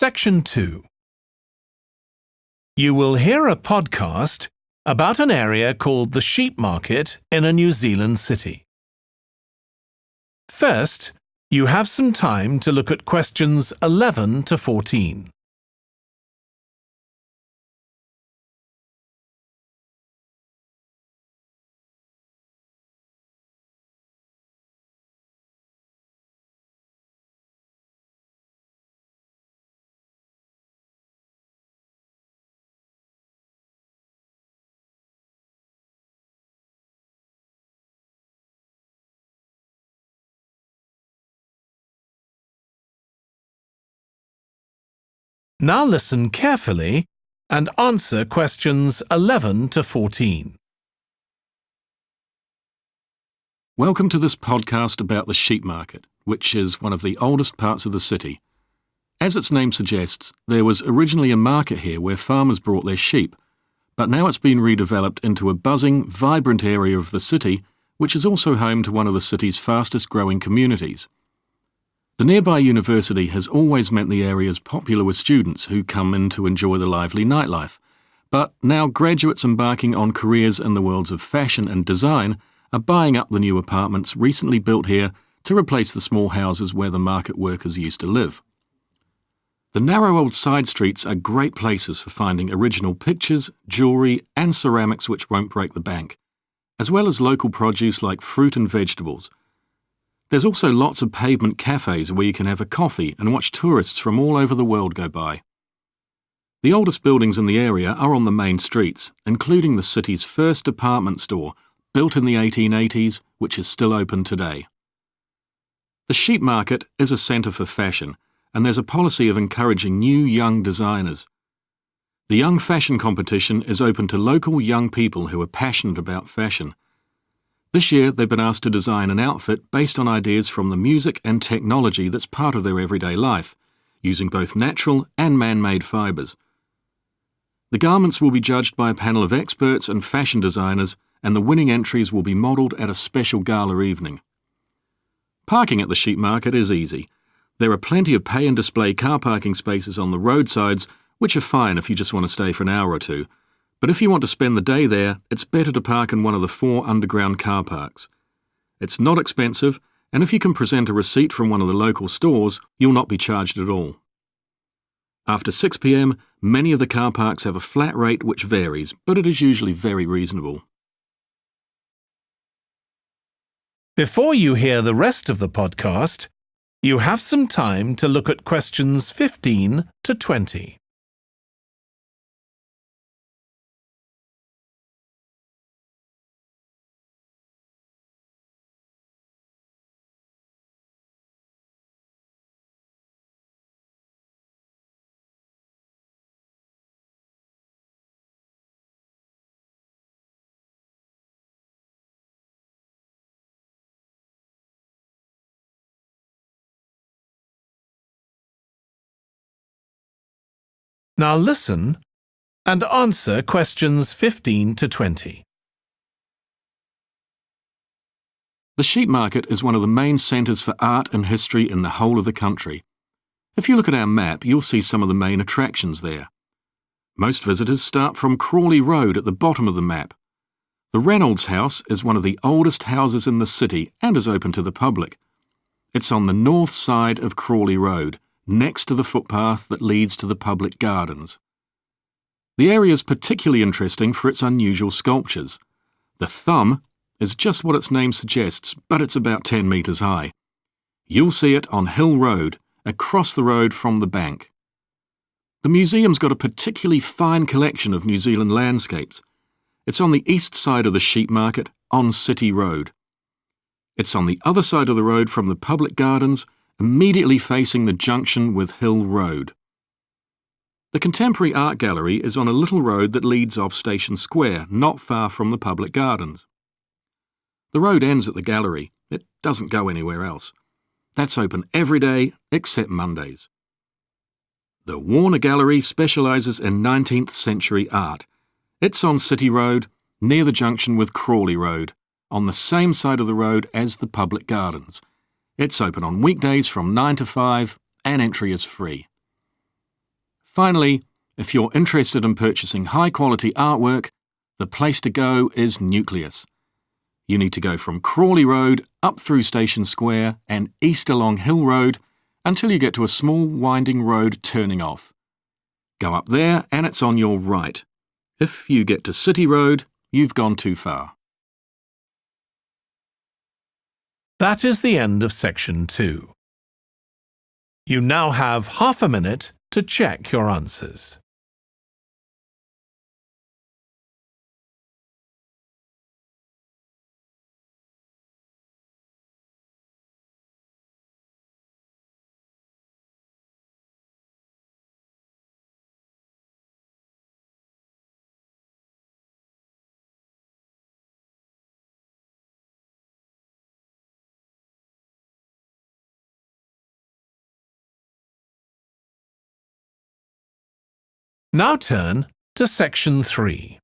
Section 2. You will hear a podcast about an area called the Sheep Market in a New Zealand city. First, you have some time to look at questions 11 to 14. Now listen carefully and answer questions 11 to 14. Welcome to this podcast about the sheep market, which is one of the oldest parts of the city. As its name suggests, there was originally a market here where farmers brought their sheep, but now it's been redeveloped into a buzzing, vibrant area of the city, which is also home to one of the city's fastest growing communities. The nearby university has always meant the area is popular with students who come in to enjoy the lively nightlife, but now graduates embarking on careers in the worlds of fashion and design are buying up the new apartments recently built here to replace the small houses where the market workers used to live. The narrow old side streets are great places for finding original pictures, jewellery and ceramics which won't break the bank, as well as local produce like fruit and vegetables. There's also lots of pavement cafes where you can have a coffee and watch tourists from all over the world go by. The oldest buildings in the area are on the main streets, including the city's first department store, built in the 1880s, which is still open today. The sheep market is a centre for fashion, and there's a policy of encouraging new young designers. The Young Fashion Competition is open to local young people who are passionate about fashion. This year, they've been asked to design an outfit based on ideas from the music and technology that's part of their everyday life, using both natural and man-made fibres. The garments will be judged by a panel of experts and fashion designers, and the winning entries will be modelled at a special gala evening. Parking at the sheep market is easy. There are plenty of pay and display car parking spaces on the roadsides, which are fine if you just want to stay for an hour or two. But if you want to spend the day there, it's better to park in one of the 4 underground car parks. It's not expensive, and if you can present a receipt from one of the local stores, you'll not be charged at all. After 6 p.m, many of the car parks have a flat rate which varies, but it is usually very reasonable. Before you hear the rest of the podcast, you have some time to look at questions 15 to 20. Now listen and answer questions 15 to 20. The sheep market is one of the main centres for art and history in the whole of the country. If you look at our map, you'll see some of the main attractions there. Most visitors start from Crawley Road at the bottom of the map. The Reynolds House is one of the oldest houses in the city and is open to the public. It's on the north side of Crawley Road, next to the footpath that leads to the public gardens. The area is particularly interesting for its unusual sculptures. The thumb is just what its name suggests, but it's about 10 metres high. You'll see it on Hill Road, across the road from the bank. The museum's got a particularly fine collection of New Zealand landscapes. It's on the east side of the sheep market, on City Road. It's on the other side of the road from the public gardens, immediately facing the junction with Hill Road. The Contemporary Art Gallery is on a little road that leads off Station Square, not far from the public gardens. The road ends at the gallery. It doesn't go anywhere else. That's open every day except Mondays. The Warner Gallery specialises in 19th century art. It's on City Road, near the junction with Crawley Road, on the same side of the road as the public gardens. It's open on weekdays from 9 to 5 and entry is free. Finally, if you're interested in purchasing high-quality artwork, the place to go is Nucleus. You need to go from Crawley Road up through Station Square and east along Hill Road until you get to a small winding road turning off. Go up there and it's on your right. If you get to City Road, you've gone too far. That is the end of section 2. You now have half a minute to check your answers. Now turn to section 3.